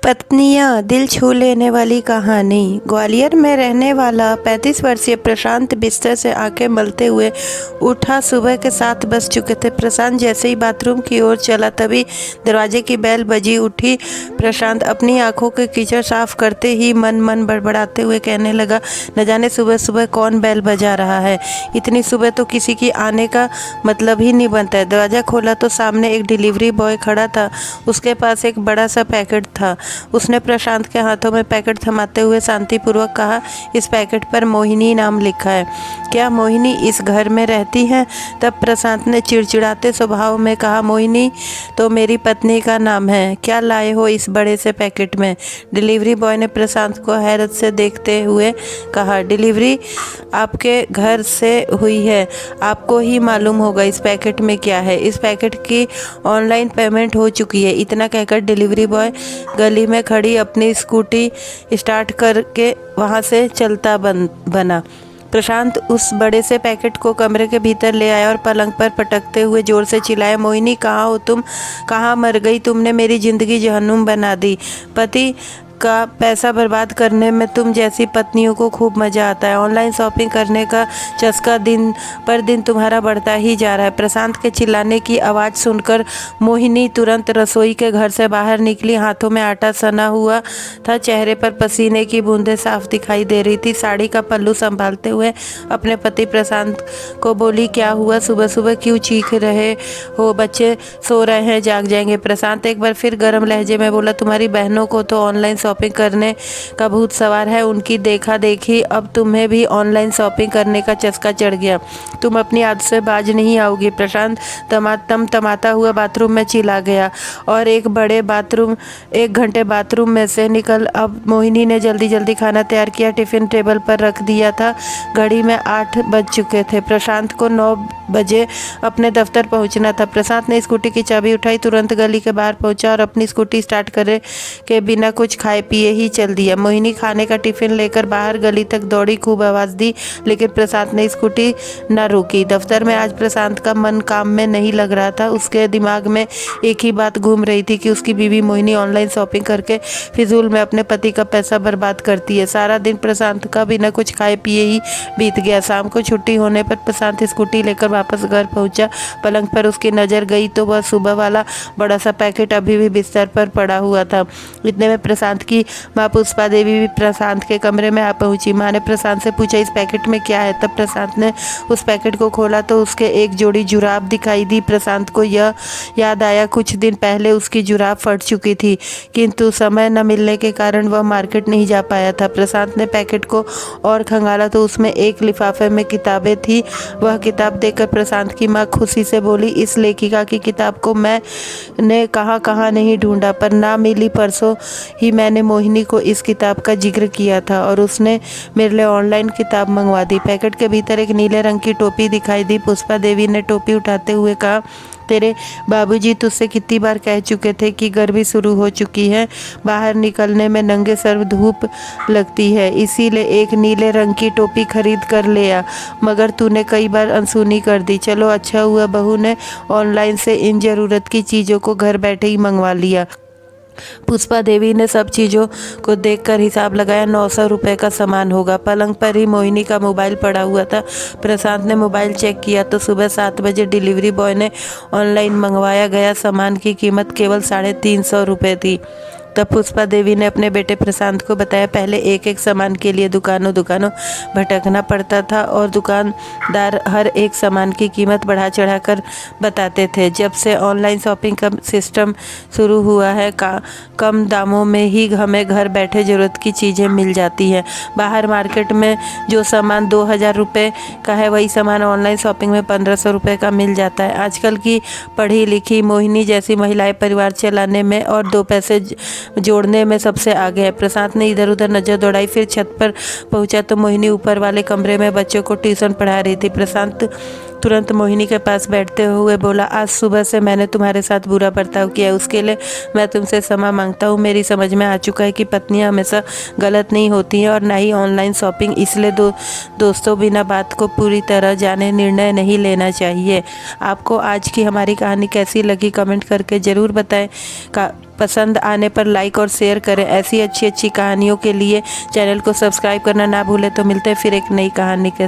पत्नियां दिल छू लेने वाली कहानी। ग्वालियर में रहने वाला 35 वर्षीय प्रशांत बिस्तर से आंखें मलते हुए उठा। सुबह के 7 बज चुके थे। प्रशांत जैसे ही बाथरूम की ओर चला तभी दरवाजे की बेल बजी उठी। प्रशांत अपनी आंखों के कीचड़ साफ करते ही मन मन बड़बड़ाते हुए कहने लगा, न जाने सुबह सुबह कौन बेल बजा रहा है। इतनी सुबह तो किसी की आने का मतलब ही नहीं बनता है। दरवाज़ा खोला तो सामने एक डिलीवरी बॉय खड़ा था। उसके पास एक बड़ा सा पैकेट था। उसने प्रशांत के हाथों में पैकेट थमाते हुए शांतिपूर्वक कहा, इस पैकेट पर मोहिनी नाम लिखा है। क्या मोहिनी इस घर में रहती है? तब प्रशांत ने चिड़चिड़ाते स्वभाव में कहा, मोहिनी तो मेरी पत्नी का नाम है। क्या लाए हो इस बड़े से पैकेट में? डिलीवरी बॉय ने प्रशांत को हैरत से देखते हुए कहा, डिलीवरी आपके घर से हुई है, आपको ही मालूम होगा इस पैकेट में क्या है। इस पैकेट की ऑनलाइन पेमेंट हो चुकी है। इतना कहकर डिलीवरी बॉय गली में खड़ी अपनी स्कूटी स्टार्ट करके वहां से चलता बना। प्रशांत उस बड़े से पैकेट को कमरे के भीतर ले आया और पलंग पर पटकते हुए जोर से चिल्लाया, मोहिनी कहाँ हो तुम? कहाँ मर गई? तुमने मेरी ज़िंदगी जहन्नुम बना दी। पति का पैसा बर्बाद करने में तुम जैसी पत्नियों को खूब मज़ा आता है। ऑनलाइन शॉपिंग करने का चस्का दिन पर दिन तुम्हारा बढ़ता ही जा रहा है। प्रशांत के चिल्लाने की आवाज़ सुनकर मोहिनी तुरंत रसोई के घर से बाहर निकली। हाथों में आटा सना हुआ था, चेहरे पर पसीने की बूंदें साफ दिखाई दे रही थी। साड़ी का पल्लू संभालते हुए अपने पति प्रशांत को बोली, क्या हुआ? सुबह सुबह क्यों चीख रहे हो? बच्चे सो रहे हैं, जाग जाएंगे। प्रशांत एक बार फिर गर्म लहजे में बोला, तुम्हारी बहनों को तो ऑनलाइन शॉपिंग करने का भूत सवार है। उनकी देखा देखी अब तुम्हें भी ऑनलाइन शॉपिंग करने का चस्का चढ़ गया। तुम अपनी आदत से बाज नहीं आओगी। प्रशांत तमाता हुआ बाथरूम में चिल्ला गया और एक घंटे बाथरूम में से निकल। अब मोहिनी ने जल्दी जल्दी खाना तैयार किया, टिफिन टेबल पर रख दिया था। घड़ी में 8 बज चुके थे। प्रशांत को 9 बजे अपने दफ्तर पहुंचना था। प्रशांत ने स्कूटी की चाबी उठाई, तुरंत गली के बाहर पहुंचा और अपनी स्कूटी स्टार्ट करे के बिना कुछ खाए पिए ही चल दिया। मोहिनी खाने का टिफिन लेकर बाहर गली तक दौड़ी, खूब आवाज़ दी, लेकिन प्रशांत ने स्कूटी न रोकी। दफ्तर में आज प्रशांत का मन काम में नहीं लग रहा था। उसके दिमाग में एक ही बात घूम रही थी कि उसकी बीवी मोहिनी ऑनलाइन शॉपिंग करके फिजूल में अपने पति का पैसा बर्बाद करती है। सारा दिन प्रशांत का बिना कुछ खाए पिए ही बीत गया। शाम को छुट्टी होने पर प्रशांत स्कूटी लेकर वापस घर पहुंचा। पलंग पर उसकी नज़र गई तो वह सुबह वाला बड़ा सा पैकेट अभी भी बिस्तर पर पड़ा हुआ था। इतने में प्रशांत की माँ पुष्पा देवी भी प्रशांत के कमरे में आ पहुंची। माँ ने प्रशांत से पूछा, इस पैकेट में क्या है? तब प्रशांत ने उस पैकेट को खोला तो उसके एक जोड़ी जुराब दिखाई दी। प्रशांत को यह याद आया, कुछ दिन पहले उसकी जुराब फट चुकी थी, किंतु समय न मिलने के कारण वह मार्केट नहीं जा पाया था। प्रशांत ने पैकेट को और खंगाला तो उसमें एक लिफाफे में किताबें थी। वह किताब देखकर प्रशांत की माँ खुशी से बोली, इस लेखिका की किताब को मैंने कहाँ कहाँ नहीं ढूंढा, पर ना मिली। परसों ही मैंने मोहिनी को इस किताब का जिक्र किया था और उसने मेरे लिए ऑनलाइन किताब मंगवा दी। पैकेट के भीतर एक नीले रंग की टोपी दिखाई दी। पुष्पा देवी ने टोपी उठाते हुए कहा, तेरे बाबूजी तुझसे कितनी बार कह चुके थे कि गर्मी शुरू हो चुकी है, बाहर निकलने में नंगे सर धूप लगती है, इसीलिए एक नीले रंग की टोपी खरीद कर ले आ, मगर तूने कई बार अनसुनी कर दी। चलो अच्छा हुआ बहू ने ऑनलाइन से इन ज़रूरत की चीज़ों को घर बैठे ही मंगवा लिया। पुष्पा देवी ने सब चीज़ों को देखकर हिसाब लगाया, 900 रुपये का सामान होगा। पलंग पर ही मोहिनी का मोबाइल पड़ा हुआ था। प्रशांत ने मोबाइल चेक किया तो सुबह 7 बजे डिलीवरी बॉय ने ऑनलाइन मंगवाया गया सामान की कीमत केवल 350 रुपये थी। तब पुष्पा देवी ने अपने बेटे प्रशांत को बताया, पहले एक एक सामान के लिए दुकानों भटकना पड़ता था और दुकानदार हर एक सामान की कीमत बढ़ा चढ़ा कर बताते थे। जब से ऑनलाइन शॉपिंग का सिस्टम शुरू हुआ है, कम दामों में ही हमें घर बैठे ज़रूरत की चीज़ें मिल जाती हैं। बाहर मार्केट में जो सामान 2000 रुपये का है, वही सामान ऑनलाइन शॉपिंग में 1500 रुपये का मिल जाता है। आजकल की पढ़ी लिखी मोहिनी जैसी महिलाएं परिवार चलाने में और 2 पैसे जोड़ने में सबसे आगे है। प्रशांत ने इधर उधर नजर दौड़ाई, फिर छत पर पहुंचा तो मोहिनी ऊपर वाले कमरे में बच्चों को ट्यूशन पढ़ा रही थी। प्रशांत तुरंत मोहिनी के पास बैठते हुए बोला, आज सुबह से मैंने तुम्हारे साथ बुरा बर्ताव किया है, उसके लिए मैं तुमसे क्षमा मांगता हूँ। मेरी समझ में आ चुका है कि पत्नियाँ हमेशा गलत नहीं होती हैं और ना ही ऑनलाइन शॉपिंग, इसलिए दोस्तों बिना बात को पूरी तरह जाने निर्णय नहीं लेना चाहिए। आपको आज की हमारी कहानी कैसी लगी कमेंट करके ज़रूर बताएं। पसंद आने पर लाइक और शेयर करें। ऐसी अच्छी अच्छी कहानियों के लिए चैनल को सब्सक्राइब करना ना भूलें। तो मिलते हैं फिर एक नई कहानी के